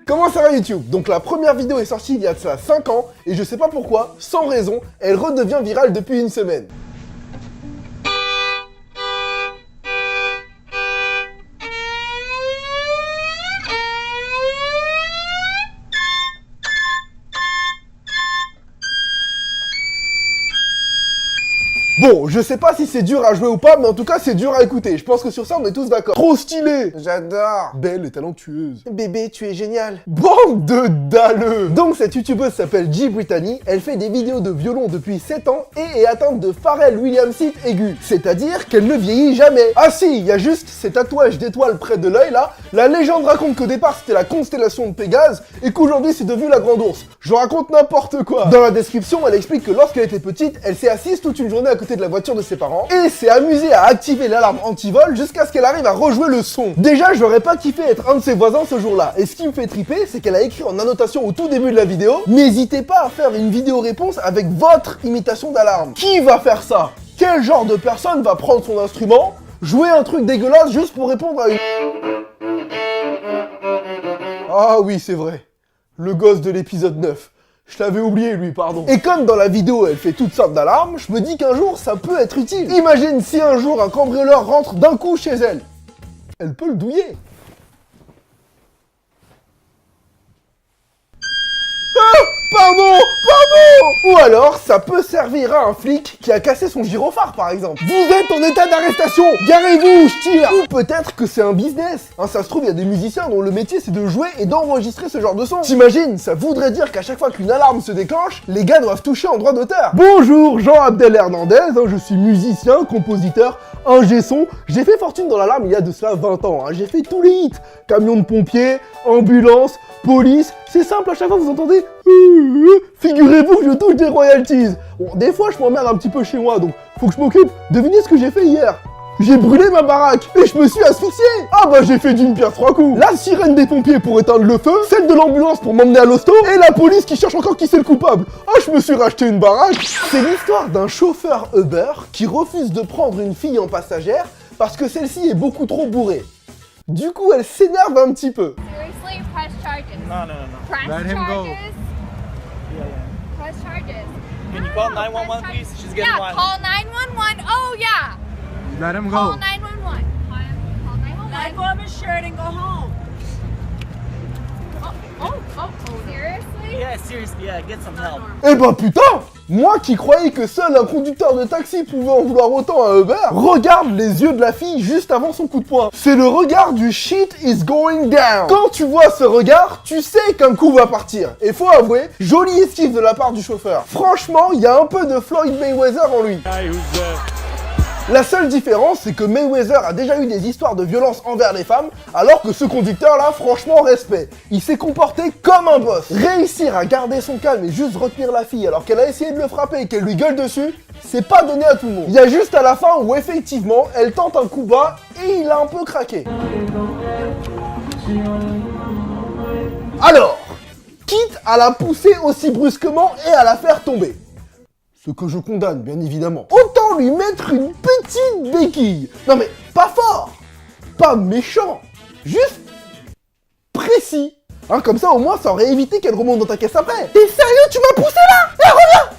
Comment ça va YouTube? Donc la première vidéo est sortie il y a de ça 5 ans, et je sais pas pourquoi, sans raison, elle redevient virale depuis une semaine. Bon, je sais pas si c'est dur à jouer ou pas, mais en tout cas c'est dur à écouter. Je pense que sur ça on est tous d'accord. Trop stylé. J'adore. Belle et talentueuse. Bébé, tu es génial. Bande de dalleux. Donc cette youtubeuse s'appelle G Brittany, elle fait des vidéos de violon depuis 7 ans et est atteinte de Pharrell Williams-ite aigu. C'est-à-dire qu'elle ne vieillit jamais. Ah si, il y a juste ces tatouages d'étoiles près de l'œil là. La légende raconte qu'au départ c'était la constellation de Pégase et qu'aujourd'hui c'est devenu la Grande Ourse. Je raconte n'importe quoi. Dans la description, elle explique que lorsqu'elle était petite, elle s'est assise toute une journée à côté de la voiture de ses parents et s'est amusée à activer l'alarme anti-vol jusqu'à ce qu'elle arrive à rejouer le son. Déjà, j'aurais pas kiffé être un de ses voisins ce jour-là. Et ce qui me fait triper, c'est qu'elle a écrit en annotation au tout début de la vidéo: n'hésitez pas à faire une vidéo réponse avec votre imitation d'alarme. Qui va faire ça? Quel genre de personne va prendre son instrument, jouer un truc dégueulasse juste pour répondre à une... Ah oui, c'est vrai. Le gosse de l'épisode 9. Je l'avais oublié lui, pardon. Et comme dans la vidéo elle fait toutes sortes d'alarmes, je me dis qu'un jour ça peut être utile. Imagine si un jour un cambrioleur rentre d'un coup chez elle. Elle peut le douiller. Pardon. Ou alors, ça peut servir à un flic qui a cassé son gyrophare, par exemple. Vous êtes en état d'arrestation, garez-vous, je tire. Ou peut-être que c'est un business. Hein, ça se trouve, il y a des musiciens dont le métier c'est de jouer et d'enregistrer ce genre de son. T'imagines, ça voudrait dire qu'à chaque fois qu'une alarme se déclenche, les gars doivent toucher en droit d'auteur. Bonjour, Jean-Abdel Hernandez, je suis musicien, compositeur, ingé son. J'ai fait fortune dans l'alarme il y a de cela 20 ans. J'ai fait tous les hits. Camion de pompiers, ambulance, police, c'est simple, à chaque fois vous entendez figurez-vous que je touche des royalties. Bon, des fois je m'emmerde un petit peu chez moi, donc faut que je m'occupe. Devinez ce que j'ai fait hier? J'ai brûlé ma baraque et je me suis asphyxié. Ah bah j'ai fait d'une pierre 3 coups. La sirène des pompiers pour éteindre le feu, celle de l'ambulance pour m'emmener à l'hosto, et la police qui cherche encore qui c'est le coupable. Ah, je me suis racheté une baraque. C'est l'histoire d'un chauffeur Uber qui refuse de prendre une fille en passagère parce que celle-ci est beaucoup trop bourrée. Du coup, elle s'énerve un petit peu. Seriously, press charges. No. Press Let him go. charges. Press charges. Can you call 911, please? She's getting Yeah, wild. call 911. Oh, yeah. Let him Call go. 911. Call 911. Go on his shirt and go home. Seriously? Yeah, seriously, yeah, get some help. Eh bah putain! Moi qui croyais que seul un conducteur de taxi pouvait en vouloir autant à Uber, regarde les yeux de la fille juste avant son coup de poing. C'est le regard du shit is going down. Quand tu vois ce regard, tu sais qu'un coup va partir. Et faut avouer, jolie esquive de la part du chauffeur. Franchement, il y a un peu de Floyd Mayweather en lui. La seule différence, c'est que Mayweather a déjà eu des histoires de violence envers les femmes, alors que ce conducteur-là, franchement, respect. Il s'est comporté comme un boss. Réussir à garder son calme et juste retenir la fille alors qu'elle a essayé de le frapper et qu'elle lui gueule dessus, c'est pas donné à tout le monde. Il y a juste à la fin où, effectivement, elle tente un coup bas et il a un peu craqué. Alors, quitte à la pousser aussi brusquement et à la faire tomber. Ce que je condamne, bien évidemment. Autant lui mettre une petite béquille. Non mais, pas fort, pas méchant, juste précis. Hein, comme ça, au moins, ça aurait évité qu'elle remonte dans ta caisse après. T'es sérieux, tu m'as poussé là? Eh, reviens.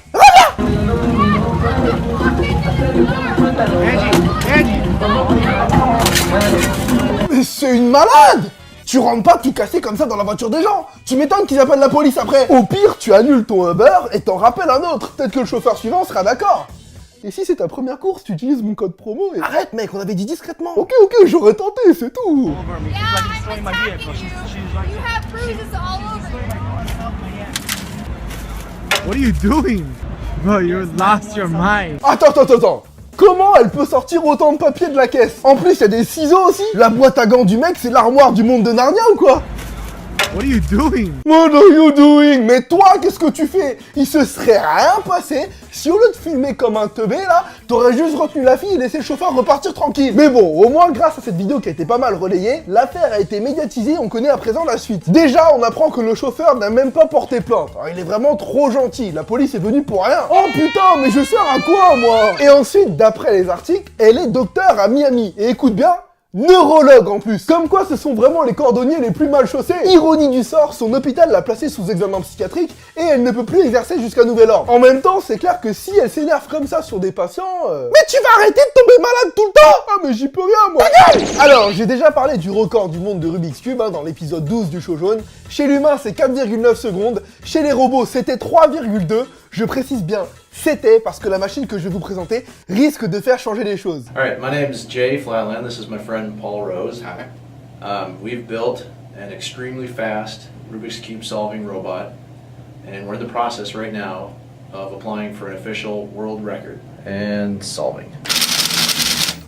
Mais c'est une malade! Tu rentres pas tout cassé comme ça dans la voiture des gens. Tu m'étonnes qu'ils appellent la police après. Au pire, tu annules ton Uber et t'en rappelles un autre. Peut-être que le chauffeur suivant sera d'accord. Et si c'est ta première course, tu utilises mon code promo et... Arrête mec, on avait dit discrètement. Ok, j'aurais tenté, c'est tout. Yeah, I'm attacking you. You have bruises all over you. What are you doing? Bro, you lost your mind. Attends. Comment elle peut sortir autant de papier de la caisse? En plus, il y a des ciseaux aussi. La boîte à gants du mec, c'est l'armoire du monde de Narnia ou quoi? What are you doing? What are you doing? Mais toi, qu'est-ce que tu fais? Il se serait rien passé si au lieu de filmer comme un teubé là, t'aurais juste retenu la fille et laissé le chauffeur repartir tranquille. Mais bon, au moins grâce à cette vidéo qui a été pas mal relayée, l'affaire a été médiatisée, on connaît à présent la suite. Déjà, on apprend que le chauffeur n'a même pas porté plainte. Alors, il est vraiment trop gentil, la police est venue pour rien. Oh putain, mais je sers à quoi moi? Et ensuite, d'après les articles, elle est docteur à Miami. Et écoute bien, Neurologue en plus. Comme quoi ce sont vraiment les cordonniers les plus mal chaussés. Ironie du sort, son hôpital l'a placée sous examen psychiatrique et elle ne peut plus exercer jusqu'à nouvel ordre. En même temps, c'est clair que si elle s'énerve comme ça sur des patients... Mais tu vas arrêter de tomber malade tout le temps. Ah mais j'y peux rien moi. Ta gueule. Alors, j'ai déjà parlé du record du monde de Rubik's Cube dans l'épisode 12 du show jaune. Chez l'humain, c'est 4,9 secondes. Chez les robots, c'était 3,2. Je précise bien, c'était parce que la machine que je vais vous présenter risque de faire changer les choses. Alright, my name is Jay Flatland. This is my friend Paul Rose. Hi. We've built an extremely fast Rubik's Cube solving robot, and we're in the process right now of applying for an official world record and solving.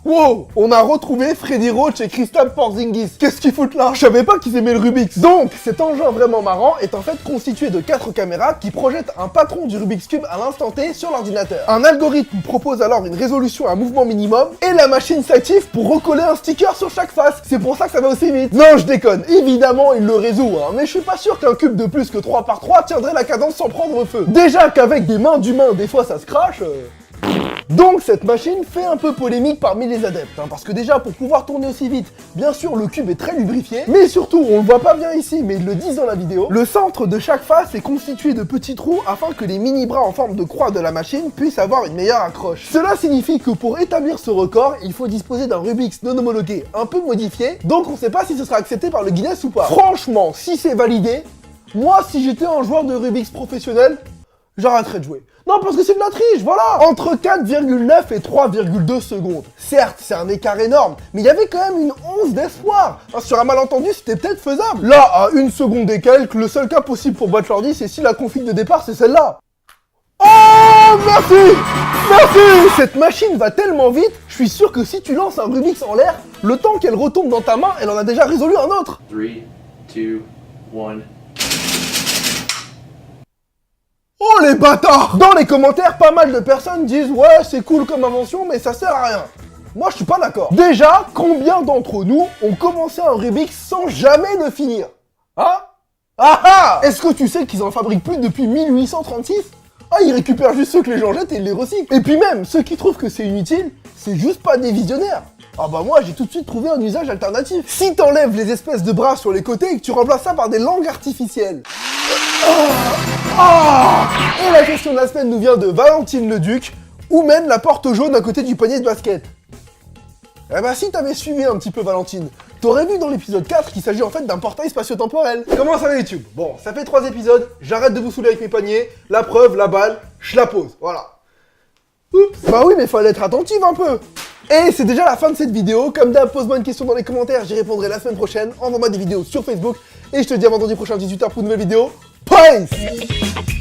Wow, on a retrouvé Freddy Roach et Kristaps Porzingis. Qu'est-ce qu'ils foutent là? Je savais pas qu'ils aimaient le Rubik's. Donc, cet engin vraiment marrant est en fait constitué de 4 caméras qui projettent un patron du Rubik's Cube à l'instant T sur l'ordinateur. Un algorithme propose alors une résolution à mouvement minimum et la machine s'active pour recoller un sticker sur chaque face. C'est pour ça que ça va aussi vite. Non, je déconne. Évidemment, il le résout, mais je suis pas sûr qu'un cube de plus que 3x3 tiendrait la cadence sans prendre feu. Déjà qu'avec des mains d'humains, des fois ça se crache... Donc cette machine fait un peu polémique parmi les adeptes, parce que déjà pour pouvoir tourner aussi vite, bien sûr le cube est très lubrifié, mais surtout, on le voit pas bien ici, mais ils le disent dans la vidéo, le centre de chaque face est constitué de petits trous afin que les mini-bras en forme de croix de la machine puissent avoir une meilleure accroche. Cela signifie que pour établir ce record, il faut disposer d'un Rubik's non homologué un peu modifié, donc on sait pas si ce sera accepté par le Guinness ou pas. Franchement, si c'est validé, moi si j'étais un joueur de Rubik's professionnel, j'arrêterais de jouer. Non, parce que c'est de la triche, voilà. Entre 4,9 et 3,2 secondes. Certes, c'est un écart énorme, mais il y avait quand même une once d'espoir. Sur un malentendu, c'était peut-être faisable. Là, à 1 seconde et quelques, le seul cas possible pour battre l'ordi, c'est si la config de départ, c'est celle-là. Oh, merci. Merci. Cette machine va tellement vite, je suis sûr que si tu lances un Rubik's en l'air, le temps qu'elle retombe dans ta main, elle en a déjà résolu un autre. 3, 2, 1... Oh les bâtards! Dans les commentaires, pas mal de personnes disent « Ouais, c'est cool comme invention, mais ça sert à rien. » Moi, je suis pas d'accord. Déjà, combien d'entre nous ont commencé un Rubik's sans jamais le finir? Hein? Ah ah! Est-ce que tu sais qu'ils en fabriquent plus depuis 1836? Ah, ils récupèrent juste ceux que les gens jettent et ils les recyclent. Et puis même, ceux qui trouvent que c'est inutile, c'est juste pas des visionnaires. Ah bah moi, j'ai tout de suite trouvé un usage alternatif. Si t'enlèves les espèces de bras sur les côtés et que tu remplaces ça par des langues artificielles. Et la question de la semaine nous vient de Valentine Leduc. Où mène la porte jaune à côté du panier de basket? Eh bah si t'avais suivi un petit peu Valentine, t'aurais vu dans l'épisode 4 qu'il s'agit en fait d'un portail spatio-temporel. Comment ça va YouTube? Bon, ça fait 3 épisodes, j'arrête de vous saouler avec mes paniers, la preuve, la balle, je la pose, voilà. Oups. Bah oui, mais fallait être attentive un peu. Et c'est déjà la fin de cette vidéo. Comme d'hab, pose-moi une question dans les commentaires, j'y répondrai la semaine prochaine. Envoie-moi des vidéos sur Facebook. Et je te dis à vendredi prochain 18h pour une nouvelle vidéo. Peace!